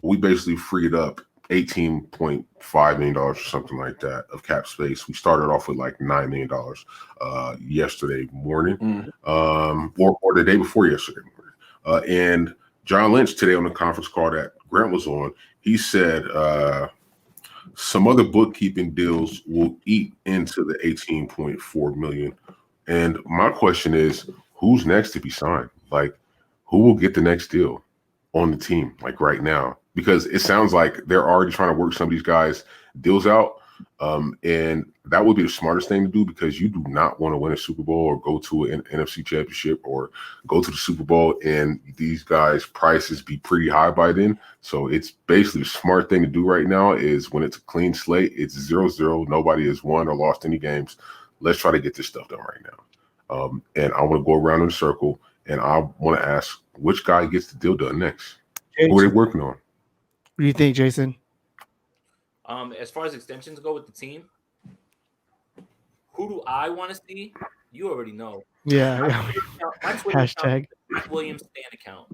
we basically freed up $18.5 million or something like that of cap space. We started off with like $9 million yesterday morning, or the day before yesterday morning. And John Lynch today on the conference call that Grant was on, he said some other bookkeeping deals will eat into the $18.4 million. And my question is, who's next to be signed? Like, who will get the next deal on the team, like right now? Because it sounds like they're already trying to work some of these guys' deals out. And that would be the smartest thing to do, because you do not want to win a Super Bowl or go to an NFC championship or go to the Super Bowl and these guys' prices be pretty high by then. So it's basically the smart thing to do right now is when it's a clean slate, it's 0-0. Nobody has won or lost any games. Let's try to get this stuff done right now. And I want to go around in a circle, and I want to ask which guy gets the deal done next. Jason. Who are they working on? What do you think, Jason? As far as extensions go with the team, who do I want to see? You already know. Yeah. My Twitter Hashtag Trent Williams stand account.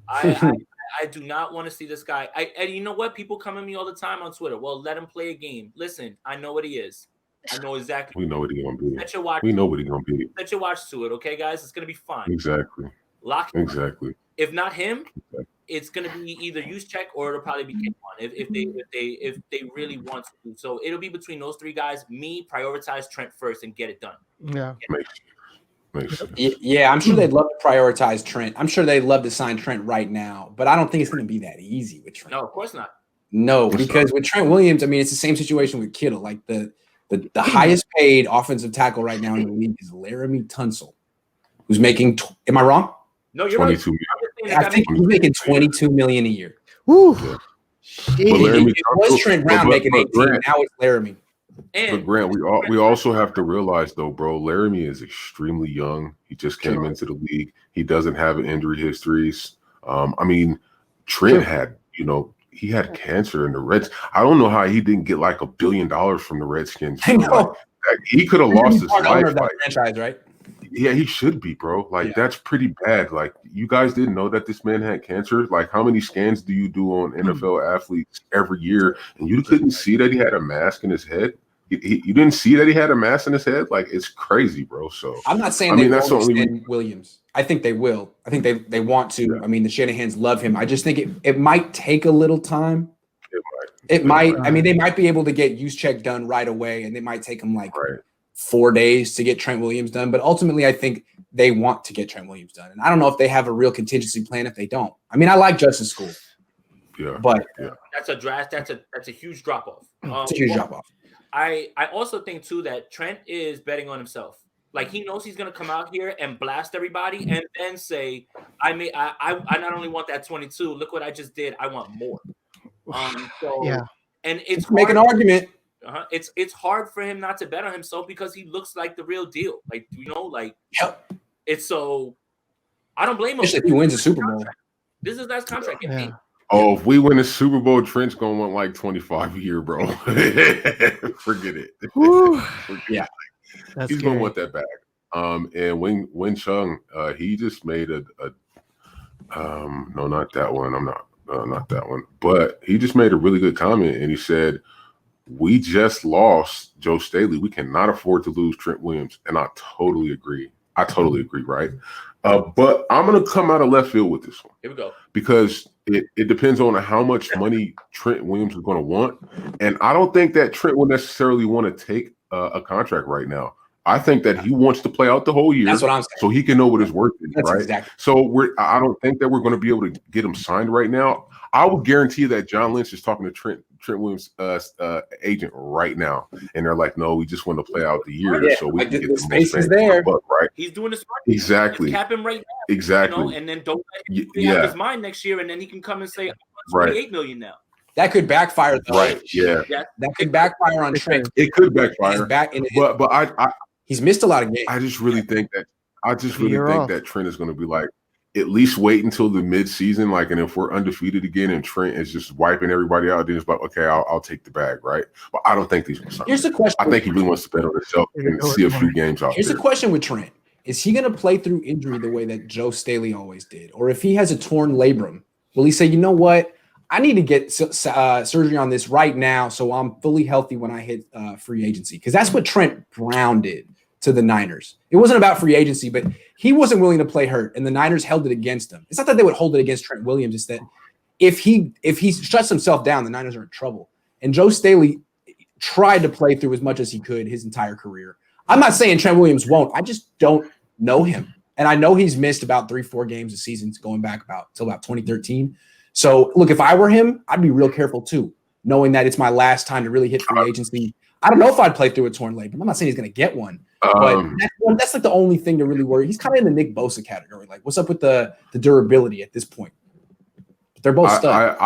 I do not want to see this guy. And you know what? People come at me all the time on Twitter. Well, let him play a game. Listen, I know what he is. I know exactly. We know what he's going to be. Set your watch. We know what he's going to be. Set your watch to it, okay, guys? It's going to be fine. Exactly. Lock him. Exactly. If not him, it's going to be either Juszczyk or it'll probably be Cohn if they really want to. So it'll be between those three guys. Me, prioritize Trent first and get it done. Yeah. Yeah, I'm sure they'd love to prioritize Trent. I'm sure they'd love to sign Trent right now, but I don't think it's going to be that easy with Trent. No, of course not. No, because with Trent Williams, I mean, it's the same situation with Kittle. Like the highest paid offensive tackle right now in the league is Laramie Tunsil, who's making. Am I wrong? No, you're right. I think he's making $22 million a year. Woo. It was Trent Brown making 18. Now it's Laramie. But Grant, we also have to realize though, bro, Laramie is extremely young. He just came into the league. He doesn't have an injury histories. I mean, Trent had, he had cancer in the Reds. I don't know how he didn't get like $1 billion from the Redskins. I know. Like, he could have lost his life. That franchise, right? Yeah, he should be, bro. Like, that's pretty bad. Like, you guys didn't know that this man had cancer? Like, how many scans do you do on NFL athletes every year? And you couldn't see that he had a mask in his head? You didn't see that he had a mask in his head? Like, it's crazy, bro. So I'm not saying that's the only Williams. I think they will. I think they want to. Yeah. I mean, the Shanahans love him. I just think it might take a little time. It might. I mean, they might be able to get Juszczyk done right away, and they might take him like 4 days to get Trent Williams done. But ultimately, I think they want to get Trent Williams done. And I don't know if they have a real contingency plan if they don't. I mean, I like Justice School. Yeah. But that's a draft. That's a huge drop off. It's a huge drop off. I also think too that Trent is betting on himself. Like, he knows he's gonna come out here and blast everybody and then say, I not only want that 22, look what I just did. I want more. And it's make an argument. It's hard for him not to bet on himself because he looks like the real deal. Like, it's so I don't blame him. Especially if he wins a Super Bowl. This is his last contract. Yeah. Oh, if we win a Super Bowl, Trent's gonna want like 25 a year, bro. Forget it. Yeah, he's gonna want that back. And Win Chung, he just made a no, not that one. I'm not that one. But he just made a really good comment, and he said, "We just lost Joe Staley. We cannot afford to lose Trent Williams." And I totally agree. Right? But I'm gonna come out of left field with this one. Here we go. Because it depends on how much money Trent Williams is going to want. And I don't think that Trent will necessarily want to take a contract right now. I think that he wants to play out the whole year. That's what I'm saying. So he can know what his worth is, right? Exactly. So I don't think that we're going to be able to get him signed right now. I would guarantee that John Lynch is talking to Trent Williams' agent right now, and they're like, "No, we just want to play out the year, so we can get the space is there." Right? He's doing the smart. Exactly. Just cap him right now. Exactly. And then don't let him out his mind next year, and then he can come and say, "$28 million now." That could backfire, though. Right? Yeah. That could backfire on Trent. It could backfire. But he's missed a lot of games. I just really think that that Trent is going to be like, at least wait until the mid-season, like, and if we're undefeated again and Trent is just wiping everybody out, then it's like, okay, I'll take the bag, right? But I don't think these will sign. Here's the question. I think he really wants to bet on himself and see a few games out. Here's the question with Trent. Is he going to play through injury the way that Joe Staley always did? Or if he has a torn labrum, will he say, you know what? I need to get surgery on this right now so I'm fully healthy when I hit free agency. Because that's what Trent Brown did to the Niners. It wasn't about free agency, but he wasn't willing to play hurt, and the Niners held it against him. It's not that they would hold it against Trent Williams. It's that if he shuts himself down, the Niners are in trouble. And Joe Staley tried to play through as much as he could his entire career. I'm not saying Trent Williams won't. I just don't know him. And I know he's missed about 3-4 games a season going back till about 2013. So, look, if I were him, I'd be real careful too, knowing that it's my last time to really hit free agency. I don't know if I'd play through a torn labrum. I'm not saying he's going to get one, but that's like the only thing to really worry. He's kind of in the Nick Bosa category. Like, what's up with the durability at this point? But they're both stuck.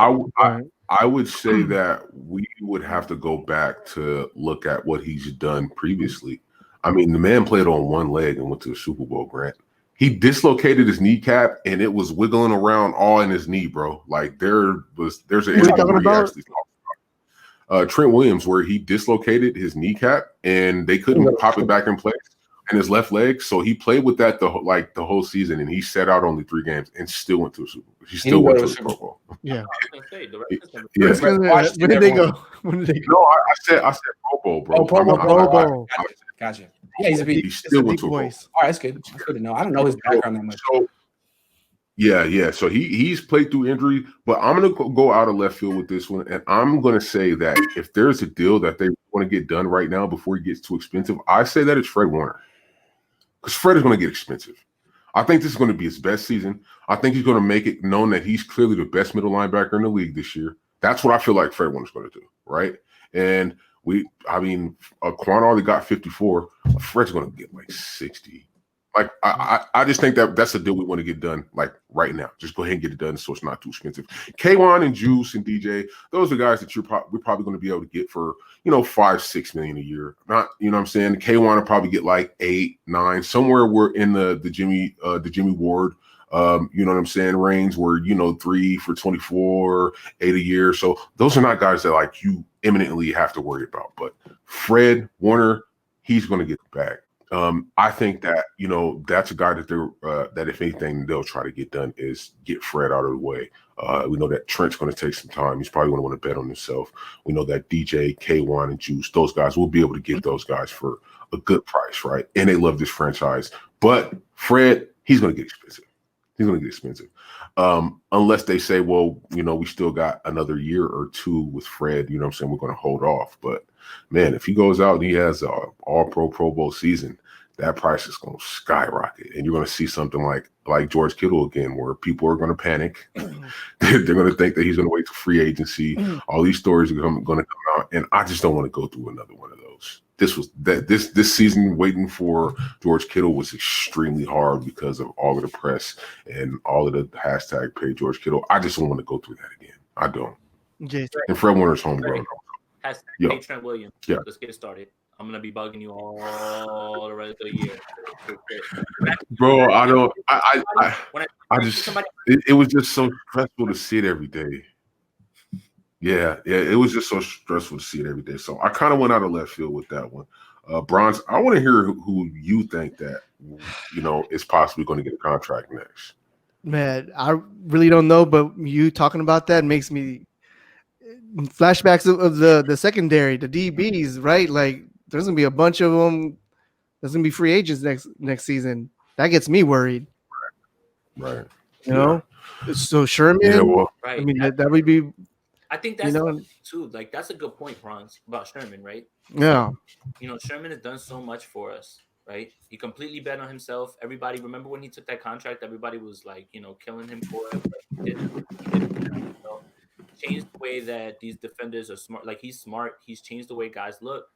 I would say that we would have to go back to look at what he's done previously. I mean, the man played on one leg and went to the Super Bowl, Grant. He dislocated his kneecap and it was wiggling around all in his knee, bro. Like there's an injury Trent Williams where he dislocated his kneecap and they couldn't pop it back in place and his left leg. So he played with that the whole season and he sat out only 3 games and still went to a Super Bowl. He still went to the Super Bowl. Yeah. When did they go? No, I said Pro Bowl, bro. Oh, Pro Bowl. Gotcha. Yeah, he still went to a Bowl. All right, that's good. That's good to know. I don't know his background that much. So, yeah. So he's played through injury, but I'm gonna go out of left field with this one, and I'm gonna say that if there's a deal that they want to get done right now before he gets too expensive, I say that it's Fred Warner, because Fred is gonna get expensive. I think this is going to be his best season. I think he's going to make it known that he's clearly the best middle linebacker in the league this year. That's what I feel like Fred Warner's going to do, right? And Quan already got 54. Fred's going to get like 60. Like I just think that's a deal we want to get done like right now. Just go ahead and get it done so it's not too expensive. K1 and Juice and DJ, those are guys that we're probably going to be able to get for $5-6 million a year. Not what I'm saying. K1 will probably get like 8-9 somewhere. We're in the Jimmy Ward what I'm saying, range where 3 for 24, 8 a year. So those are not guys that like you imminently have to worry about. But Fred Warner, he's going to get the bag. I think that that's a guy that that if anything they'll try to get done is get Fred out of the way. We know that Trent's going to take some time. He's probably going to want to bet on himself. We know that DJ, K1, and Juice, those guys will be able to get those guys for a good price, right? And they love this franchise. But Fred, he's going to get expensive. He's going to get expensive. Unless they say, well, we still got another year or 2 with Fred, we're going to hold off. But man, if he goes out and he has an all-pro Pro Bowl season, that price is going to skyrocket. And you're going to see something like George Kittle again, where people are going to panic. They're going to think that he's going to wait for free agency. All these stories are going to come out. And I just don't want to go through another one of those. This season waiting for George Kittle was extremely hard because of all of the press and all of the hashtag pay George Kittle. I just don't want to go through that again. I don't. Jason. And Fred Warner's homegrown. Hashtag pay Trent Williams. Yeah. Let's get it started. I'm gonna be bugging you all the rest of the year. Bro, I don't. It was just so stressful to see it every day. Yeah, it was just so stressful to see it every day. So I kind of went out of left field with that one. Bronze, I want to hear who you think that is possibly going to get a contract next. Man, I really don't know, but you talking about that makes me flashbacks of the secondary, the DBs, right? Like there's gonna be a bunch of them. There's gonna be free agents next season. That gets me worried. Right. So Sherman. Yeah, well, right. I mean that would be. I think that's too. Like that's a good point, Bronze, about Sherman, right? Yeah. Sherman has done so much for us, right? He completely bet on himself. Everybody remember when he took that contract? Everybody was like, killing him for it. But he didn't, changed the way that these defenders are smart. Like he's smart. He's changed the way guys look.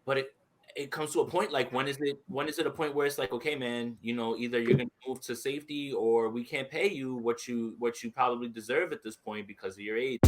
But it comes to a point like when is it a point where it's like, okay, man, either you're gonna move to safety or we can't pay you what you probably deserve at this point because of your age.